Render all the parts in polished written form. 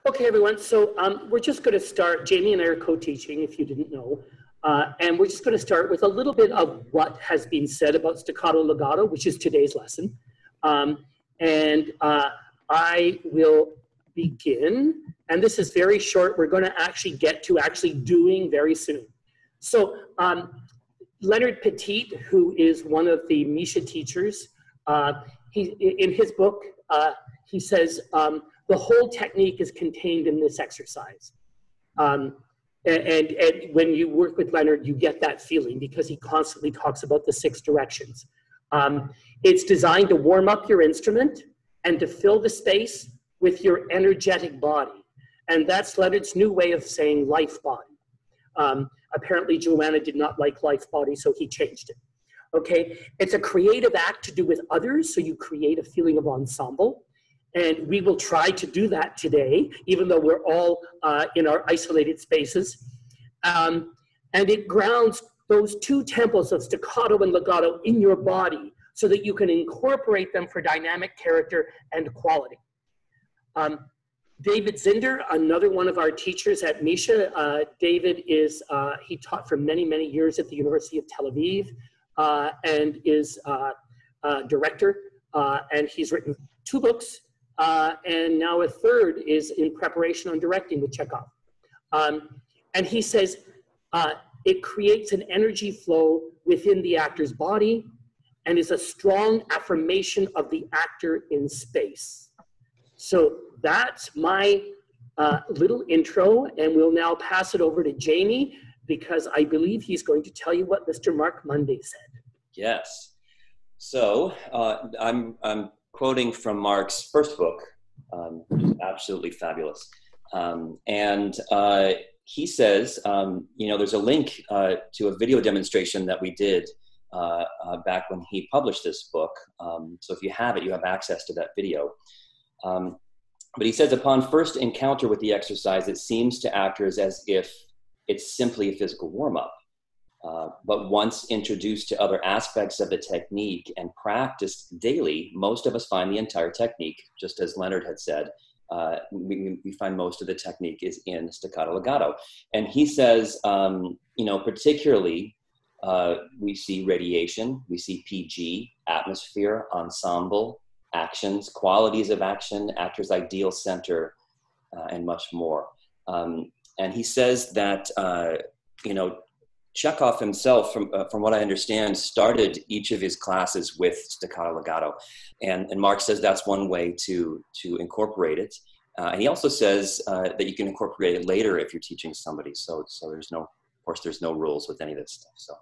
Okay, everyone. So we're just going to start. Jamie and I are co-teaching, if you didn't know. And we're just going to start with a little bit of what has been said about staccato legato, which is today's lesson. I will begin. And this is very short. We're going to actually get to doing very soon. So Leonard Petit, who is one of the Misha teachers, in his book, he says, the whole technique is contained in this exercise. And when you work with Leonard, you get that feeling because he constantly talks about the 6 directions. It's designed to warm up your instrument and to fill the space with your energetic body. And that's Leonard's new way of saying life body. Apparently Joanna did not like life body, so he changed it. Okay, it's a creative act to do with others, so you create a feeling of ensemble. And we will try to do that today, even though we're all in our isolated spaces. And it grounds those 2 tempos of staccato and legato in your body so that you can incorporate them for dynamic character and quality. David Zinder, another one of our teachers at Misha. David is, he taught for many, many years at the University of Tel Aviv and is director. And he's written 2 books. And now a 3rd is in preparation on directing with Chekhov. And he says it creates an energy flow within the actor's body and is a strong affirmation of the actor in space. So that's my little intro, and we'll now pass it over to Jamie because I believe he's going to tell you what Mr. Mark Monday said. Yes. So I'm quoting from Mark's first book, which is absolutely fabulous. He says, you know, there's a link to a video demonstration that we did back when he published this book. So if you have it, you have access to that video. But he says, upon first encounter with the exercise, it seems to actors as if it's simply a physical warm-up. But once introduced to other aspects of the technique and practiced daily, most of us find the entire technique, just as Leonard had said, we find most of the technique is in staccato legato. And he says, you know, particularly we see radiation, we see PG, atmosphere, ensemble, actions, qualities of action, actor's ideal center, and much more. And he says that, you know, Chekhov himself, from what I understand, started each of his classes with staccato legato. And Mark says that's one way to incorporate it. And he also says that you can incorporate it later if you're teaching somebody. So there's no, of course, there's no rules with any of this stuff. So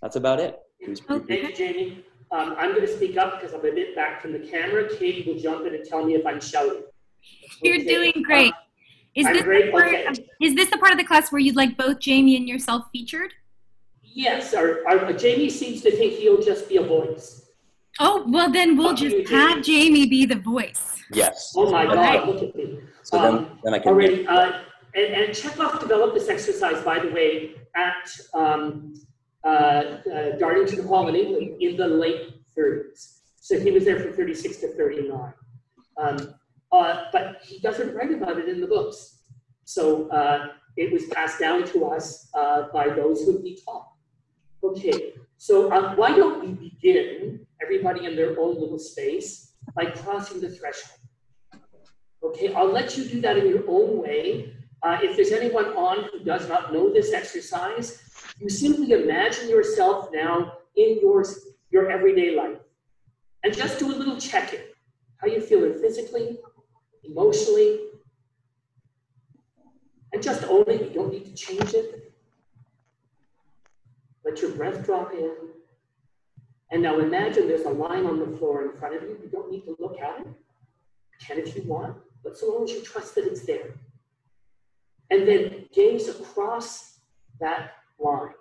that's about it. Thank you, Jamie. I'm going to speak up because I'm a bit back from the camera. Katie will jump in and tell me if I'm shouting. You're doing great. Is this the part of the class where you'd like both Jamie and yourself featured? Yes, Jamie seems to think he'll just be a voice. Oh, well then we'll just have Jamie be the voice. Yes. Oh my God, look at me. So then I can... Already, and Chekhov developed this exercise, by the way, at Darlington Hall in England in the late 30s. So he was there from 36 to 39. But he doesn't write about it in the books. So it was passed down to us by those who be taught. Okay, so why don't we begin, everybody in their own little space, by crossing the threshold. Okay, I'll let you do that in your own way. If there's anyone on who does not know this exercise, you simply imagine yourself now in your everyday life. And just do a little check-in. How you feeling physically, emotionally, and just own it. You don't need to change it. Let your breath drop in. And now imagine there's a line on the floor in front of you. You don't need to look at it. You can if you want, but so long as you trust that it's there. And then gaze across that line.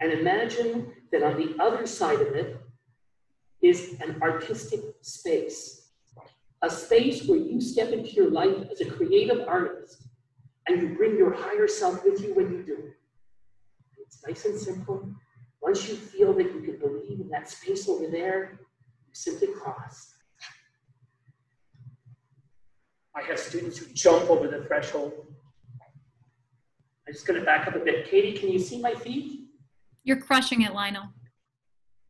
And imagine that on the other side of it is an artistic space. A space where you step into your life as a creative artist and you bring your higher self with you when you do it. It's nice and simple. Once you feel that you can believe in that space over there, you simply cross. I have students who jump over the threshold. I'm just going to back up a bit. Katie, can you see my feet? You're crushing it, Lionel.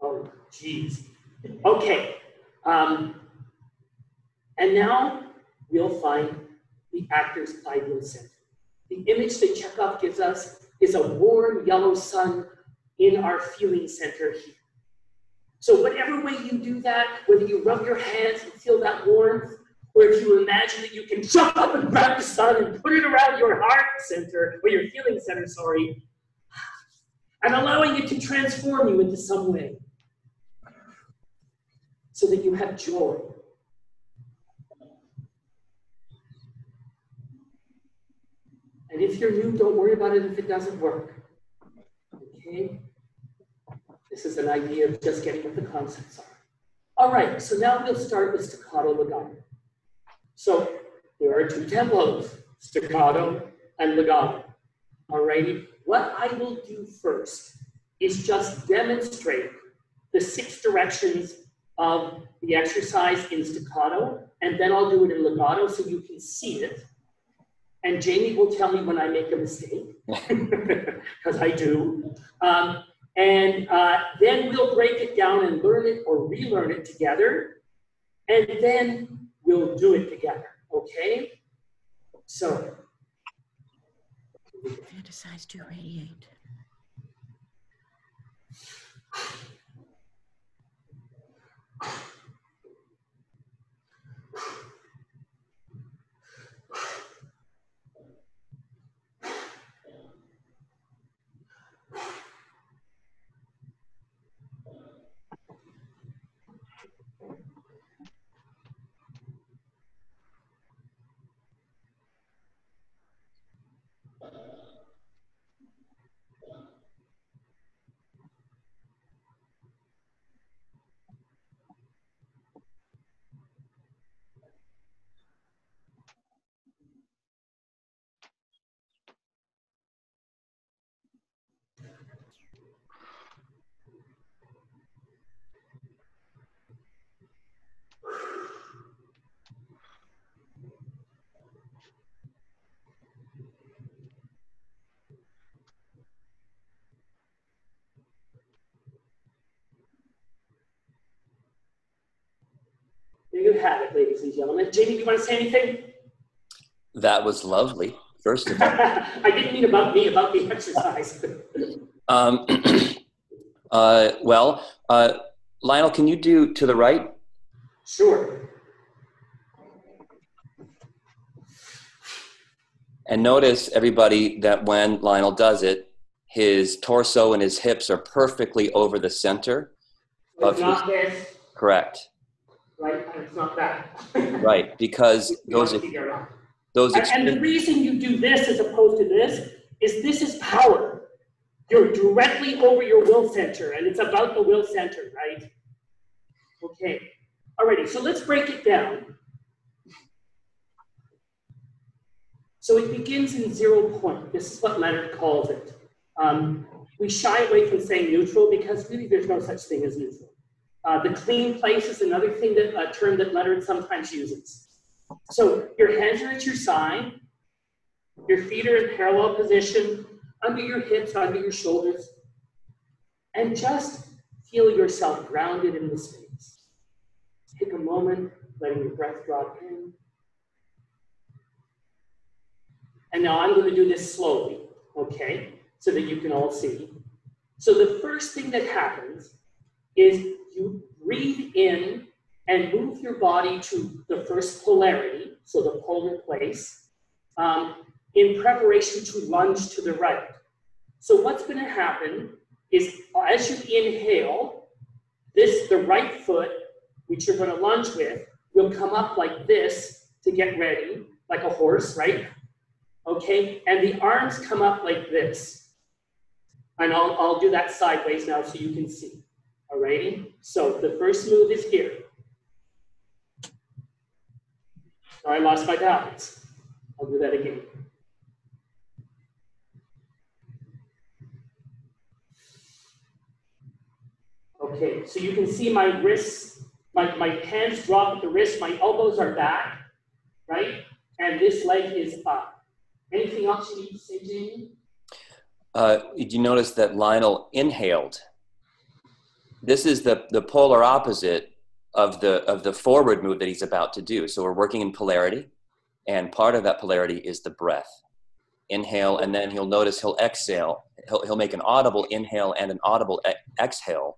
Oh, geez. Okay. And now we'll find the actor's ideal center. The image that Chekhov gives us is a warm yellow sun in our feeling center here. So whatever way you do that, whether you rub your hands and feel that warmth, or if you imagine that you can jump up and grab the sun and put it around your heart center, or your feeling center, sorry, and allowing it to transform you into some way so that you have joy. And if you're new, don't worry about it if it doesn't work. Okay? This is an idea of just getting what the concepts are. All right, so now we'll start with staccato legato. So there are two tempos, staccato and legato. All righty, what I will do first is just demonstrate the 6 directions of the exercise in staccato, and then I'll do it in legato so you can see it. And Jamie will tell me when I make a mistake, because I do. Then we'll break it down and learn it or relearn it together, and then we'll do it together, okay? So. Fantasize to radiate. There you have it, ladies and gentlemen. Jamie, do you want to say anything? That was lovely, first of all. I didn't mean about me, about the exercise. Lionel, can you do to the right? Sure. And notice, everybody, that when Lionel does it, his torso and his hips are perfectly over the center. It's not this. Correct. Right, and it's not that. Right, because those and the reason you do this as opposed to this is power. You're directly over your will center, and it's about the will center, right? Okay. Alrighty, so let's break it down. So it begins in 0 point. This is what Leonard calls it. We shy away from saying neutral because really there's no such thing as neutral. The clean place is another thing that a term that Leonard sometimes uses. So your hands are at your side, your feet are in parallel position, under your hips, under your shoulders, and just feel yourself grounded in the space. Take a moment, letting your breath drop in. And now I'm going to do this slowly, okay, so that you can all see. So the first thing that happens is you breathe in and move your body to the first polarity, so the polar place, in preparation to lunge to the right. So what's going to happen is as you inhale, the right foot, which you're going to lunge with, will come up like this to get ready, like a horse, right? Okay, and the arms come up like this. And I'll do that sideways now so you can see. Alrighty, so the first move is here. Sorry, I lost my balance. I'll do that again. Okay, so you can see my wrists, my hands drop at the wrist, my elbows are back, right? and this leg is up. Anything else you need to say, Jamie? Did you notice that Lionel inhaled? This is the polar opposite of the forward move that he's about to do. So we're working in polarity, and part of that polarity is the breath. Inhale, and then you'll notice he'll exhale. He'll make an audible inhale and an audible exhale,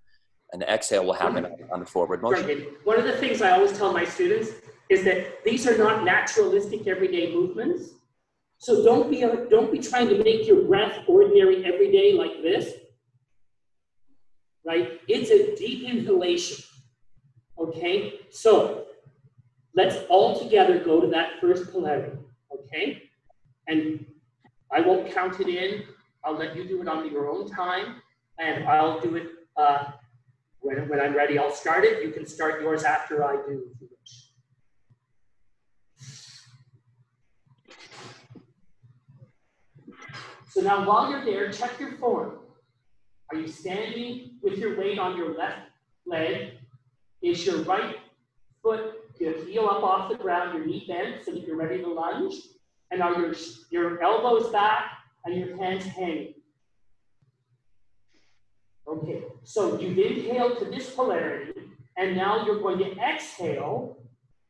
and the exhale will happen on the forward motion. One of the things I always tell my students is that these are not naturalistic everyday movements. So don't be trying to make your breath ordinary every day like this, right? It's a deep inhalation, okay? So let's all together go to that first polarity, okay? And I won't count it in. I'll let you do it on your own time, and I'll do it when I'm ready. I'll start it. You can start yours after I do, if you wish. So now while you're there, check your form. Are you standing with your weight on your left leg? Is your right foot, your heel up off the ground, your knee bent so that you're ready to lunge? And are your elbows back and your hands hanging? Okay, so you've inhaled to this polarity, and now you're going to exhale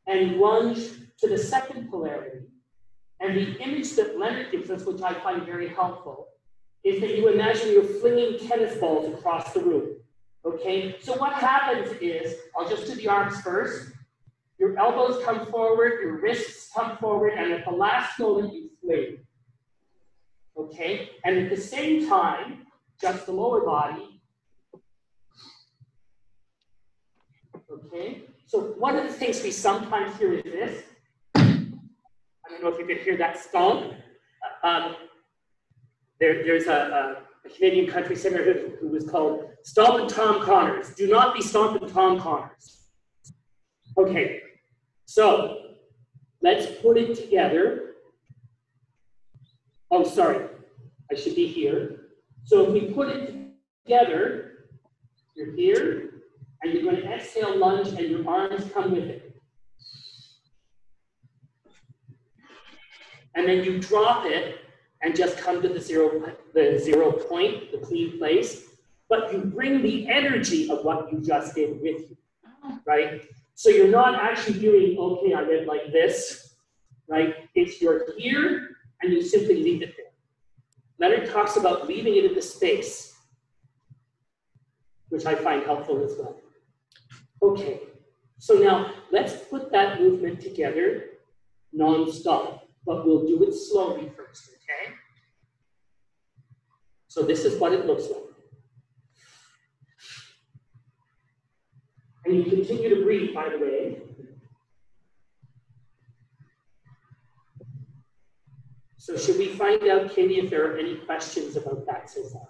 and lunge to the second polarity. And the image that Leonard gives us, which I find very helpful, is that you imagine you're flinging tennis balls across the room. Okay, so what happens is, I'll just do the arms first. Your elbows come forward, your wrists come forward, and at the last moment you fling. Okay, and at the same time, just the lower body. Okay, so one of the things we sometimes hear is this. I don't know if you can hear that stomp. There's a Canadian country singer who was called Stompin' Tom Connors. Do not be stomping Tom Connors. Okay, so let's put it together. Oh, sorry, I should be here. So if we put it together, you're here, and you're going to exhale, lunge, and your arms come with it. And then you drop it and just come to the zero point, the clean place. But you bring the energy of what you just did with you, right? So you're not actually doing, okay, I went like this, right? It's you're here and you simply leave it there. Leonard talks about leaving it in the space, which I find helpful as well. Okay, so now let's put that movement together non-stop. But we'll do it slowly first, okay? So this is what it looks like. And you continue to breathe, by the way. So should we find out, Katie, if there are any questions about that so far?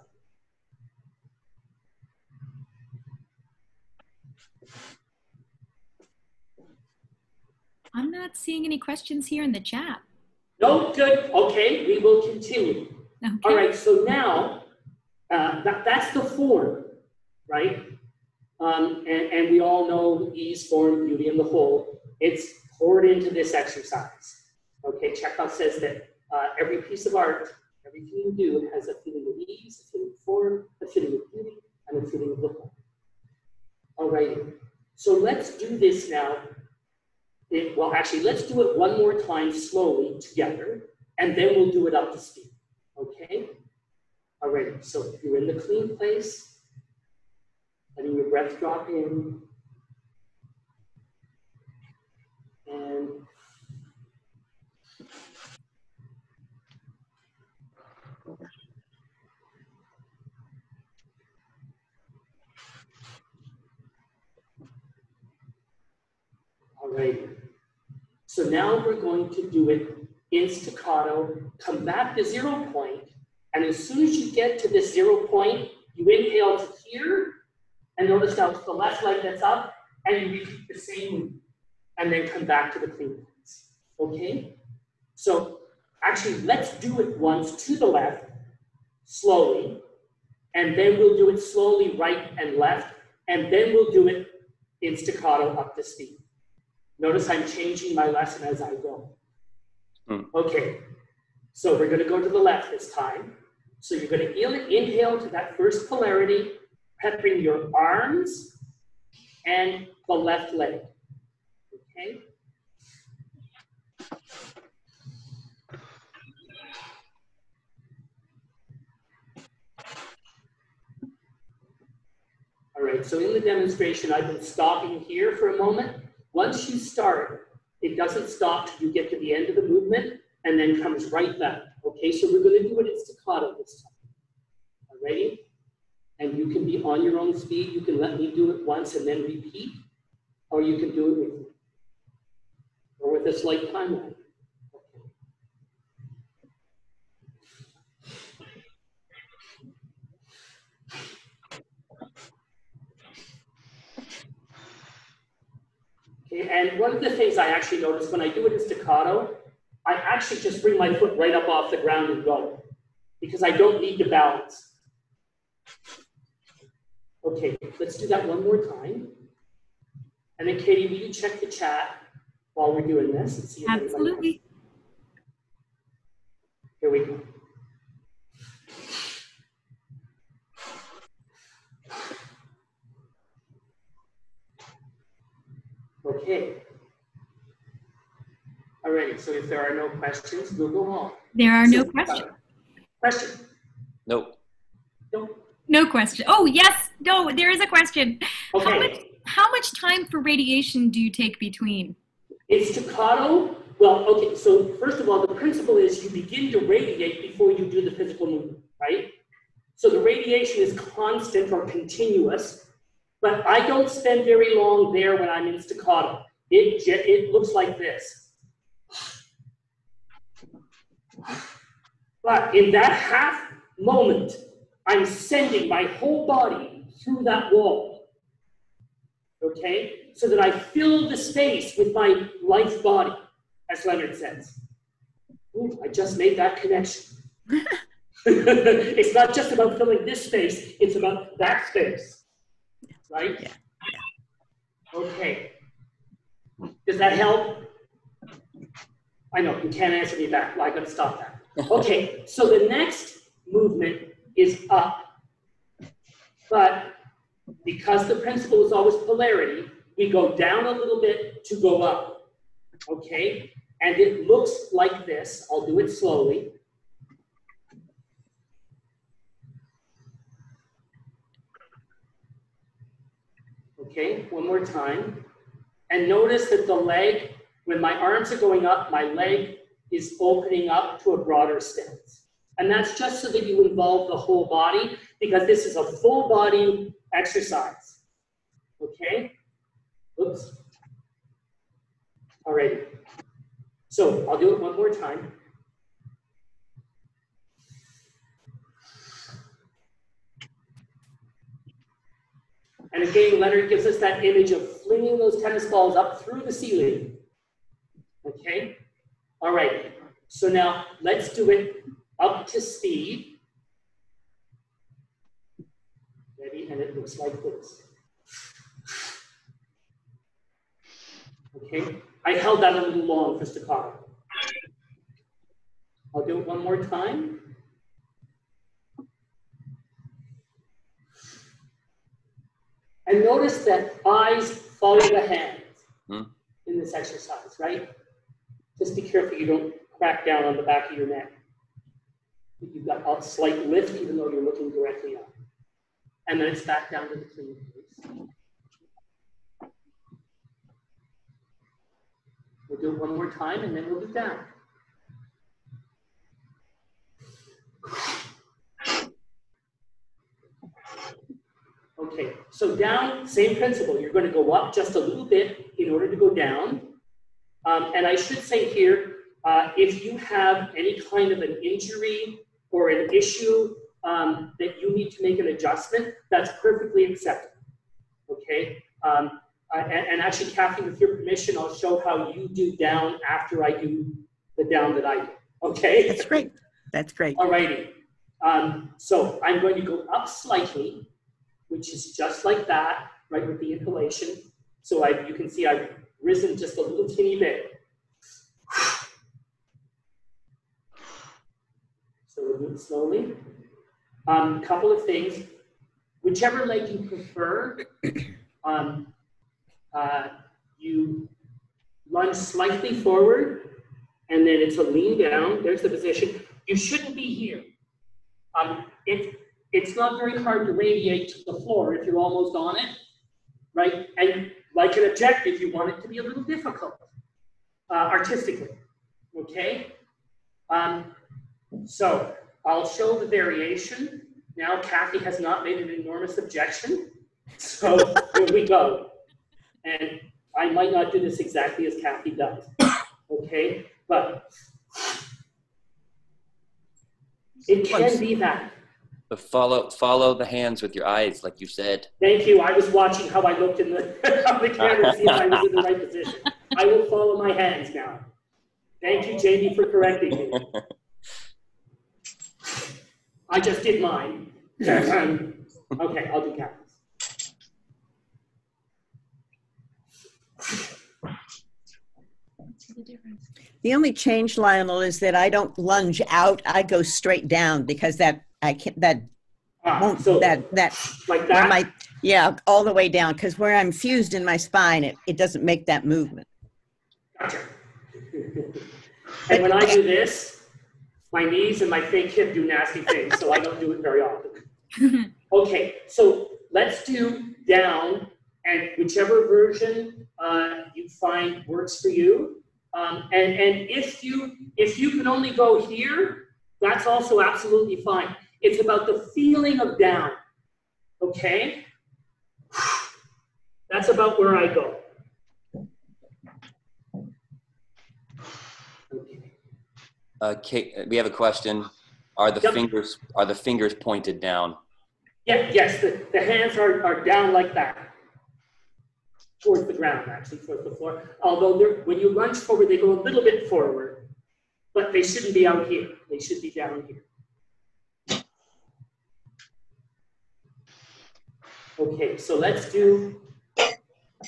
I'm not seeing any questions here in the chat. No, good. Okay, we will continue. Okay. All right, so now that's the form, right? And we all know ease, form, beauty, and the whole. It's poured into this exercise. Okay, Chekhov says that every piece of art, everything you do has a feeling of ease, a feeling of form, a feeling of beauty, and a feeling of the whole. All right, so let's do this now. Well, actually, let's do it one more time slowly together, and then we'll do it up to speed, okay? All right, so you're in the clean place, letting your breath drop in, and all right. So now we're going to do it in staccato, come back to 0 point, and as soon as you get to this 0 point, you inhale to here, and notice now it's the left leg that's up, and you repeat the same move, and then come back to the clean place, okay? So actually, let's do it once to the left, slowly, and then we'll do it slowly right and left, and then we'll do it in staccato up to speed. Notice I'm changing my lesson as I go. Okay, so we're going to go to the left this time. So you're going to inhale to that first polarity, peppering your arms and the left leg. Okay. All right, so in the demonstration, I've been stopping here for a moment. Once you start, it doesn't stop till you get to the end of the movement and then comes right back. Okay, so we're going to do it in staccato this time. All righty? And you can be on your own speed. You can let me do it once and then repeat, or you can do it with me, or with a slight timeline. Okay, and one of the things I actually notice when I do it in staccato, I actually just bring my foot right up off the ground and go, because I don't need to balance. Okay, let's do that one more time. And then Katie, will you check the chat while we're doing this and see if Absolutely. Here we go. Okay. All right, so if there are no questions, we'll go on. There are no questions. Question? No. No. No question. Oh, yes. No, there is a question. Okay. How much time for radiation do you take between? It's staccato. Well, okay, so first of all, the principle is you begin to radiate before you do the physical movement, right? So the radiation is constant or continuous, but I don't spend very long there when I'm in staccato. It looks like this. But in that half moment, I'm sending my whole body through that wall, okay? So that I fill the space with my life body, as Leonard says. Ooh, I just made that connection. It's not just about filling this space, it's about that space, right? Yeah. Okay. Does that help? I know, you can't answer me back. Well, I gotta stop that. Okay, so the next movement is up. But because the principle is always polarity, we go down a little bit to go up. Okay? And it looks like this. I'll do it slowly. Okay, one more time. And notice that the leg, when my arms are going up, my leg is opening up to a broader stance. And that's just so that you involve the whole body, because this is a full body exercise. Okay? Oops. All right. So I'll do it one more time. And again, Leonard gives us that image of flinging those tennis balls up through the ceiling. Okay? All right. So now let's do it up to speed. Ready? And it looks like this. Okay? I held that a little long for staccato. I'll do it one more time. And notice that eyes follow the hands in this exercise, right? Just be careful you don't crack down on the back of your neck. You've got a slight lift even though you're looking directly up. And then it's back down to the clean face. We'll do it one more time and then we'll be down. Okay, so down, same principle. You're going to go up just a little bit in order to go down. And I should say here, if you have any kind of an injury or an issue that you need to make an adjustment, that's perfectly acceptable. Okay? And actually, Kathy, with your permission, I'll show how you do down after I do the down that I do. Okay? That's great. That's great. All righty. So I'm going to go up slightly, which is just like that, right, with the inhalation. So you can see I've risen just a little teeny bit. we'll do it slowly. Couple of things. Whichever leg you prefer, you lunge slightly forward, and then it's a lean down. There's the position. You shouldn't be here. It's not very hard to radiate to the floor if you're almost on it, right? And like an objective, you want it to be a little difficult, artistically, okay? So I'll show the variation. Now Kathy has not made an enormous objection, so here we go. And I might not do this exactly as Kathy does, okay? But it can be that. But follow the hands with your eyes, like you said. Thank you. I was watching how I looked in the, on the camera to see if I was in the right position. I will follow my hands now. Thank you, Jamie, for correcting me. I just did mine. Okay, I'll do Kathy's. The only change, Lionel, is that I don't lunge out. I go straight down because that I can't. That won't. So that like that. Yeah, all the way down, because where I'm fused in my spine, it doesn't make that movement. Gotcha. And when I do this, my knees and my fake hip do nasty things, so I don't do it very often. Okay, so let's do down, and whichever version you find works for you. And if you can only go here, that's also absolutely fine. It's about the feeling of down, okay? That's about where I go. Okay. Kate, we have a question. Are the fingers pointed down? Yeah, yes, the hands are down like that. Towards the ground, actually, towards the floor. Although when you lunge forward, they go a little bit forward, but they shouldn't be out here. They should be down here. Okay, so let's do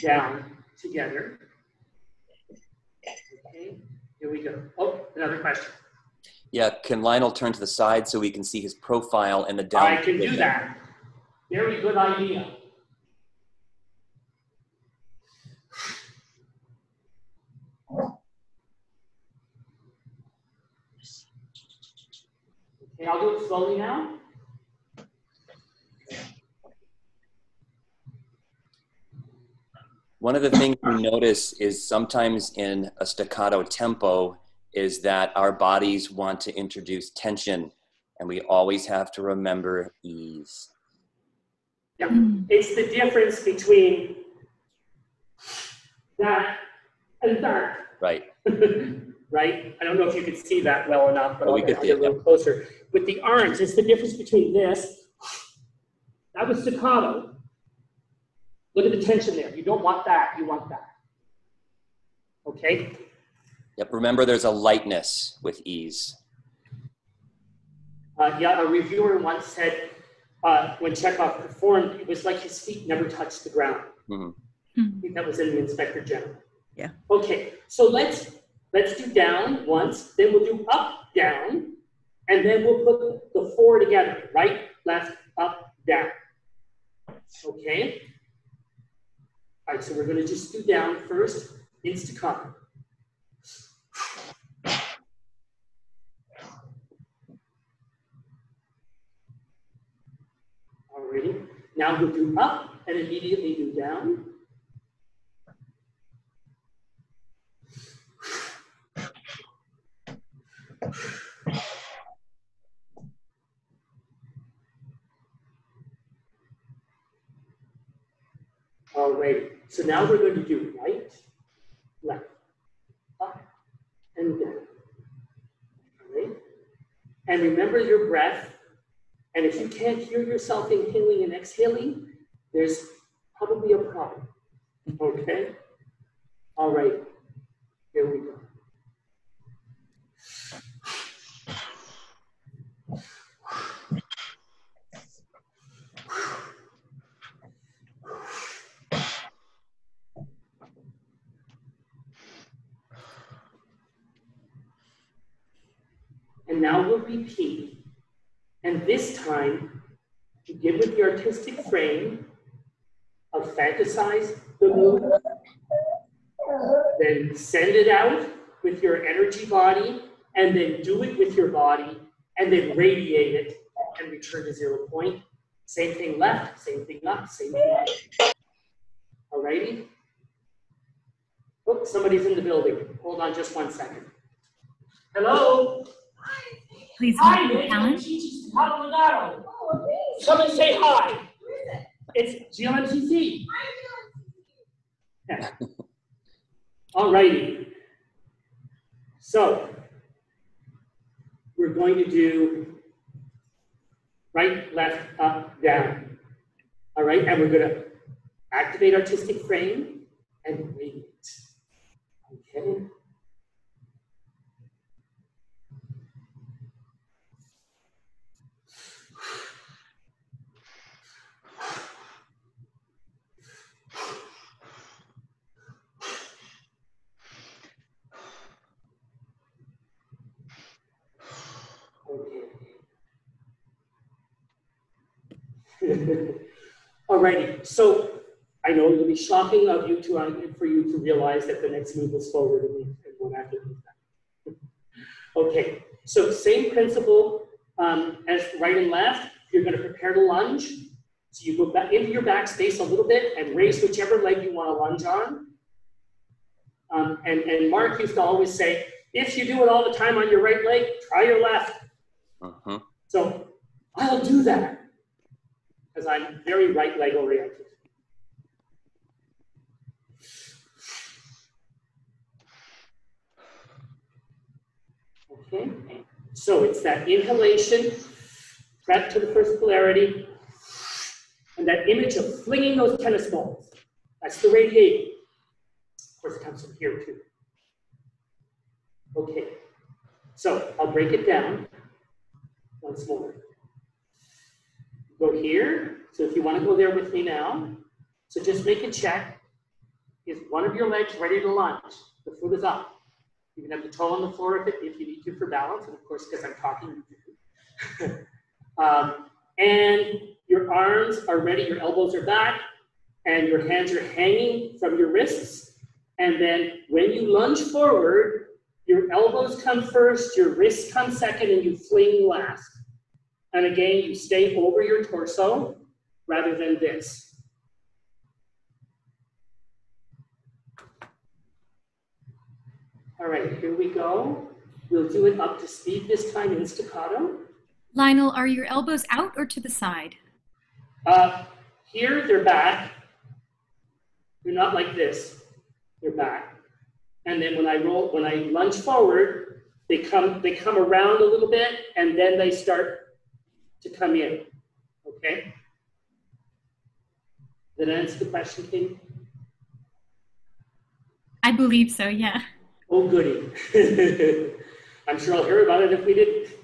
down together. Okay, here we go. Oh, another question. Yeah, can Lionel turn to the side so we can see his profile and the down? I can do that. Very good idea. Okay, I'll do it slowly now. One of the things we notice is sometimes in a staccato tempo is that our bodies want to introduce tension, and we always have to remember ease. Yeah, it's the difference between that and that. Right. Right? I don't know if you could see that well enough, but Oh, I'll get a little closer. With the arms, it's the difference between this. That was staccato. Look at the tension there. You don't want that. You want that. Okay? Yep. Remember, there's a lightness with ease. Yeah, a reviewer once said when Chekhov performed, it was like his feet never touched the ground. Mm-hmm. I think that was in the Inspector General. Yeah. Okay, so let's do down once, then we'll do up, down, and then we'll put the four together, right, left, up, down. Okay? All right, so we're gonna just do down first, in staccato. Alrighty, now we'll do up and immediately do down. Alrighty, so now we're going to do right, left, up, and down. Alright? And remember your breath. And if you can't hear yourself inhaling and exhaling, there's probably a problem. Okay? All right, here we go. And now we'll repeat And this time, begin with the artistic frame of fantasize the move, then send it out with your energy body, and then do it with your body, and then radiate it and return to 0 point. Same thing left, same thing up, same thing up. Alrighty? Oh, somebody's in the building. Hold on just 1 second. Hello? Please Hi, hold the challenge. Legato. Come and say hi. It's GLMCC. Yeah. Alrighty. So, we're going to do right, left, up, down. All right, and we're going to activate artistic frame and radiate. Okay. Alrighty, so I know it'll be shocking of you for you to realize that the next move is forward and one after the back. Okay, so same principle as right and left. You're going to prepare to lunge. So you go back into your back space a little bit and raise whichever leg you want to lunge on. And Mark used to always say, if you do it all the time on your right leg, try your left. So I'll do that because I'm very right leg oriented. Okay, so it's that inhalation, prep to the first polarity, and that image of flinging those tennis balls. That's the radiating. Of course, it comes from here too. Okay, so I'll break it down once more. Go here. So if you want to go there with me now, so just make a check. Is one of your legs ready to lunge? The foot is up. You can have the toe on the floor if you need to for balance, and of course, because I'm talking, you do. And your arms are ready, your elbows are back, and your hands are hanging from your wrists. And then when you lunge forward, your elbows come first, your wrists come second, and you fling last. And again, you stay over your torso rather than this. All right, here we go. We'll do it up to speed this time in staccato. Lionel, are your elbows out or to the side? Here, they're back. They're not like this. They're back. And then when I lunge forward, they come around a little bit, and then they start to come in. Okay? Did that answer the question, Katie? I believe so, yeah. Oh, goody. I'm sure I'll hear about it if we did.